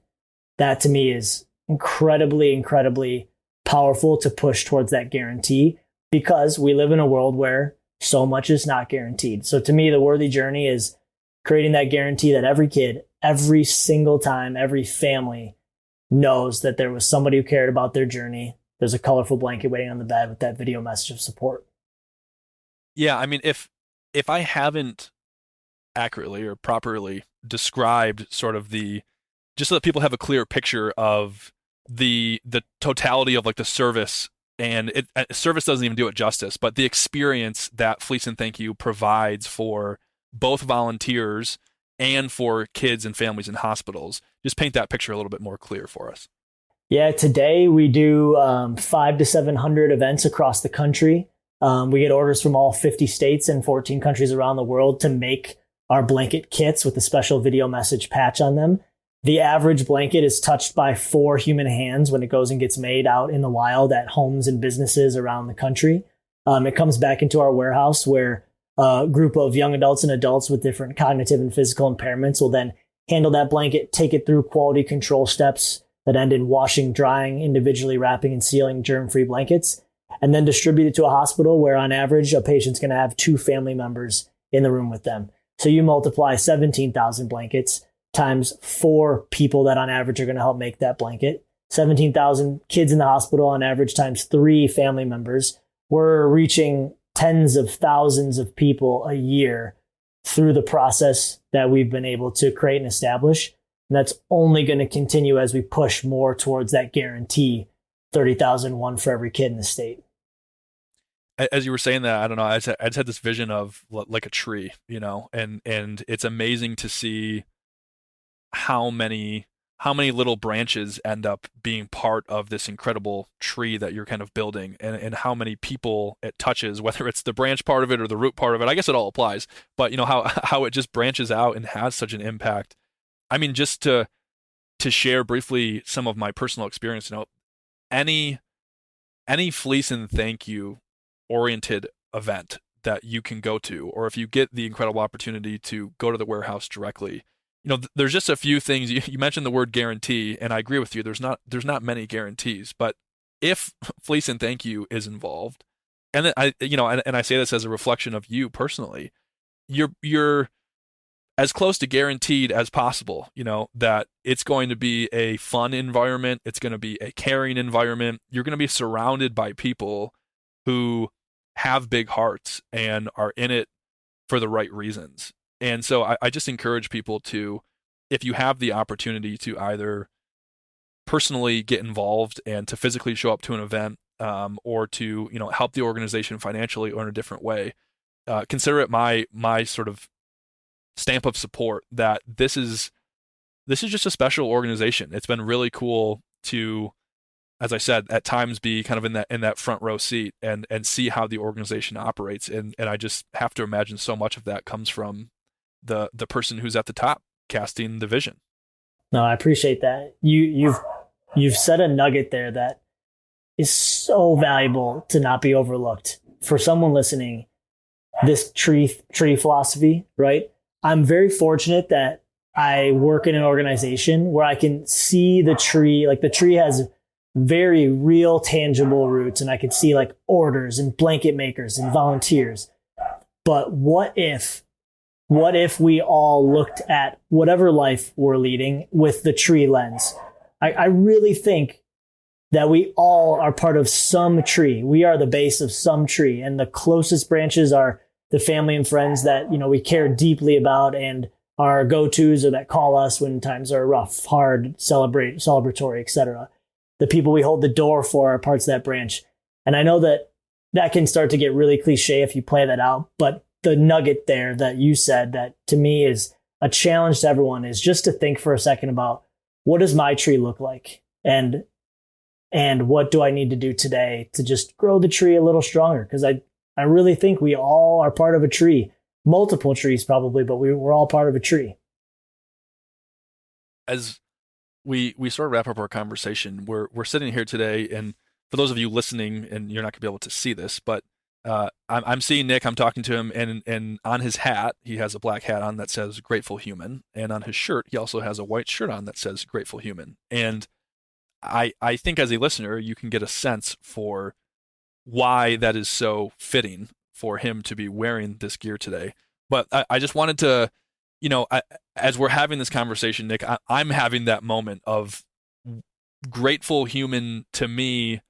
That to me is incredibly, incredibly powerful to push towards that guarantee, because we live in a world where so much is not guaranteed. So to me, the worthy journey is creating that guarantee that every kid, every single time, every family knows that there was somebody who cared about their journey. There's a colorful blanket waiting on the bed with that video message of support. Yeah, I mean, if I haven't accurately or properly described sort of just so that people have a clear picture of the totality of like the service, and service doesn't even do it justice, but the experience that Fleece and Thank You provides for both volunteers and for kids and families in hospitals. Just paint that picture a little bit more clear for us. Yeah, today we do 500 to 700 events across the country. We get orders from all 50 states and 14 countries around the world to make our blanket kits with a special video message patch on them. The average blanket is touched by 4 human hands when it goes and gets made out in the wild at homes and businesses around the country. It comes back into our warehouse where a group of young adults and adults with different cognitive and physical impairments will then handle that blanket, take it through quality control steps that end in washing, drying, individually wrapping and sealing germ-free blankets, and then distribute it to a hospital where on average a patient's going to have 2 family members in the room with them. So you multiply 17,000 blankets times 4 people that on average are going to help make that blanket. 17,000 kids in the hospital on average times 3 family members. We're reaching tens of thousands of people a year through the process that we've been able to create and establish. And that's only going to continue as we push more towards that guarantee, 30,000, one for every kid in the state. As you were saying that, I don't know, I just had this vision of like a tree, and it's amazing to see how many little branches end up being part of this incredible tree that you're kind of building, and how many people it touches, whether it's the branch part of it or the root part of it. I guess it all applies, but how it just branches out and has such an impact. I mean, just to share briefly some of my personal experience, any Fleece and Thank You oriented event that you can go to, or if you get the incredible opportunity to go to the warehouse directly, there's just a few things. You mentioned the word guarantee, and I agree with you. There's not many guarantees, but if Fleece and Thank You is involved, and then I say this as a reflection of you personally, you're as close to guaranteed as possible, that it's going to be a fun environment. It's going to be a caring environment. You're going to be surrounded by people who have big hearts and are in it for the right reasons. And so I just encourage people to, if you have the opportunity to either personally get involved and to physically show up to an event, or to, help the organization financially or in a different way, consider it my sort of stamp of support that this is just a special organization. It's been really cool to, as I said, at times be kind of in that front row seat and see how the organization operates. And I just have to imagine so much of that comes from the person who's at the top casting the vision. No, I appreciate that. You've said a nugget there that is so valuable to not be overlooked. For someone listening, this tree philosophy, right? I'm very fortunate that I work in an organization where I can see the tree. Like, the tree has very real, tangible roots, and I can see like orders and blanket makers and volunteers. But what if we all looked at whatever life we're leading with the tree lens? I really think that we all are part of some tree. We are the base of some tree, and the closest branches are the family and friends that, we care deeply about and our go-tos, or that call us when times are rough, hard, celebratory, etc. The people we hold the door for are parts of that branch. And I know that can start to get really cliche if you play that out, but the nugget there that you said that to me is a challenge to everyone is just to think for a second about, what does my tree look like? And what do I need to do today to just grow the tree a little stronger? Because I really think we all are part of a tree, multiple trees probably, but we're all part of a tree. As we sort of wrap up our conversation, we're sitting here today, and for those of you listening, and you're not gonna be able to see this, but I'm seeing Nick. I'm talking to him, and on his hat, he has a black hat on that says "Grateful Human," and on his shirt, he also has a white shirt on that says "Grateful Human." And I think as a listener, you can get a sense for why that is so fitting for him to be wearing this gear today. But I just wanted to, as we're having this conversation, Nick, I'm having that moment of grateful human. To me,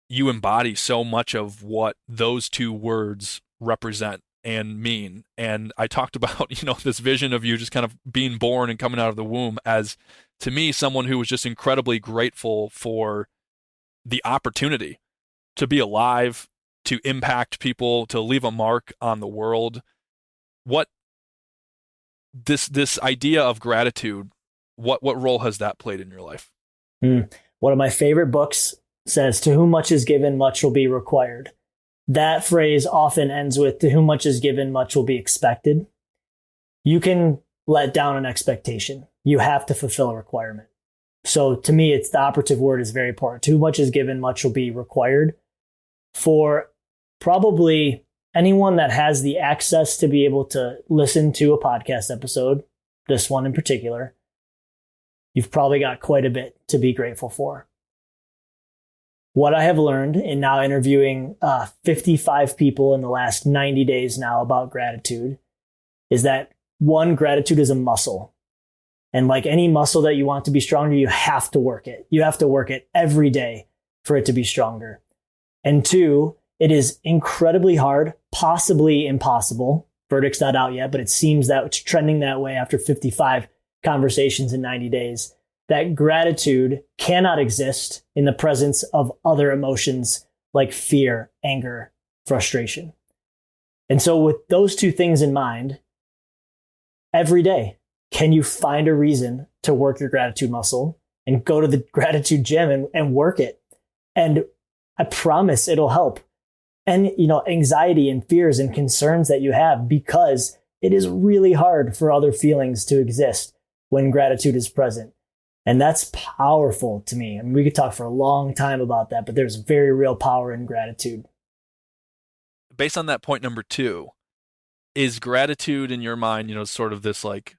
you embody so much of what those two words represent and mean. And I talked about, this vision of you just kind of being born and coming out of the womb as, to me, someone who was just incredibly grateful for the opportunity to be alive, to impact people, to leave a mark on the world. What this idea of gratitude, what role has that played in your life? One of my favorite books says, "To whom much is given, much will be required." That phrase often ends with, "To whom much is given, much will be expected." You can let down an expectation. You have to fulfill a requirement. So to me, it's the operative word is very important. To whom much is given, much will be required. For probably anyone that has the access to be able to listen to a podcast episode, this one in particular, you've probably got quite a bit to be grateful for. What I have learned in now interviewing 55 people in the last 90 days now about gratitude is that, one, gratitude is a muscle. And like any muscle that you want to be stronger, you have to work it. You have to work it every day for it to be stronger. And two, it is incredibly hard, possibly impossible. Verdict's not out yet, but it seems that it's trending that way after 55 conversations in 90 days. That gratitude cannot exist in the presence of other emotions like fear, anger, frustration. And so with those two things in mind, every day, can you find a reason to work your gratitude muscle and go to the gratitude gym and work it? And I promise it'll help. And, anxiety and fears and concerns that you have, because it is really hard for other feelings to exist when gratitude is present. And that's powerful to me. I mean, we could talk for a long time about that, but there's very real power in gratitude. Based on that point number 2, is gratitude in your mind, sort of this like,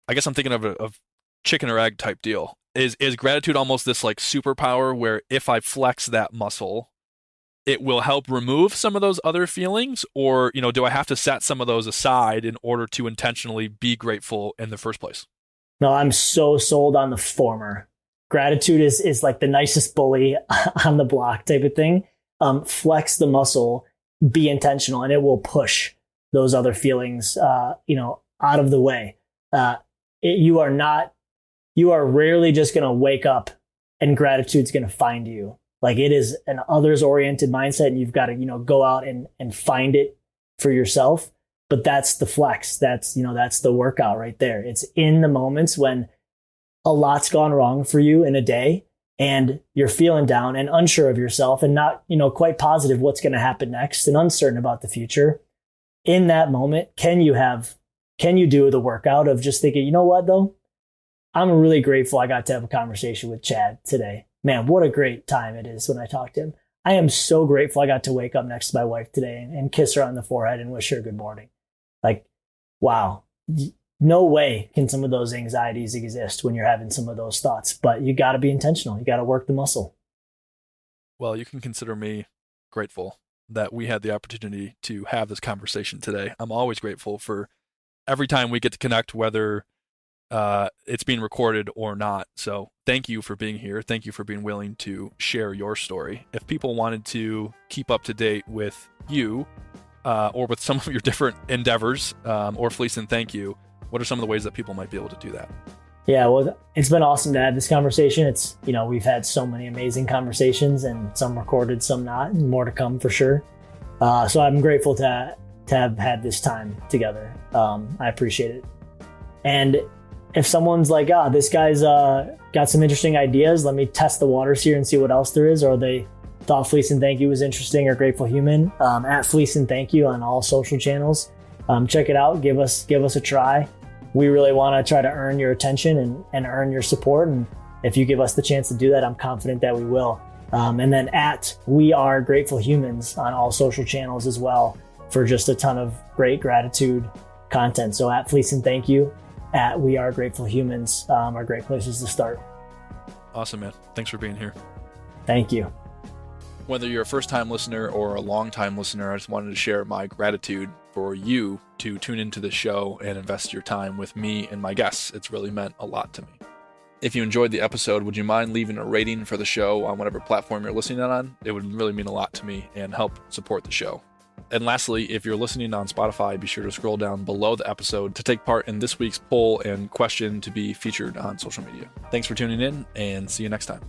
I guess I'm thinking of chicken or egg type deal. Is gratitude almost this like superpower where if I flex that muscle, it will help remove some of those other feelings? Or, do I have to set some of those aside in order to intentionally be grateful in the first place? No, I'm so sold on the former. Gratitude is like the nicest bully on the block type of thing. Flex the muscle, be intentional, and it will push those other feelings, out of the way. you are rarely just going to wake up and gratitude's going to find you. Like, it is an others oriented mindset, and you've got to, go out and find it for yourself. But that's the flex. That's the workout right there. It's in the moments when a lot's gone wrong for you in a day and you're feeling down and unsure of yourself and not, quite positive what's going to happen next and uncertain about the future. In that moment, can you do the workout of just thinking, you know what though? I'm really grateful I got to have a conversation with Chad today. Man, what a great time it is when I talk to him. I am so grateful I got to wake up next to my wife today and kiss her on the forehead and wish her good morning. Like, wow. No way can some of those anxieties exist when you're having some of those thoughts, but you got to be intentional. You got to work the muscle. Well, you can consider me grateful that we had the opportunity to have this conversation today. I'm always grateful for every time we get to connect, whether it's being recorded or not. So thank you for being here. Thank you for being willing to share your story. If people wanted to keep up to date with you or with some of your different endeavors or Fleece and Thank You, what are some of the ways that people might be able to do that? Yeah, well, it's been awesome to have this conversation. It's, we've had so many amazing conversations, and some recorded, some not, and more to come for sure. So I'm grateful to have had this time together. I appreciate it. And if someone's like, this guy's got some interesting ideas, let me test the waters here and see what else there is, or they thought Fleece and Thank You was interesting or Grateful Human, at Fleece and Thank You on all social channels. Check it out. Give us a try. We really want to try to earn your attention and earn your support. And if you give us the chance to do that, I'm confident that we will. And then at We Are Grateful Humans on all social channels as well for just a ton of great gratitude content. So at Fleece and Thank You, at We Are Grateful Humans are great places to start. Awesome, man. Thanks for being here. Thank you. Whether you're a first-time listener or a long-time listener, I just wanted to share my gratitude for you to tune into this show and invest your time with me and my guests. It's really meant a lot to me. If you enjoyed the episode, would you mind leaving a rating for the show on whatever platform you're listening on? It would really mean a lot to me and help support the show. And lastly, if you're listening on Spotify, be sure to scroll down below the episode to take part in this week's poll and question to be featured on social media. Thanks for tuning in, and see you next time.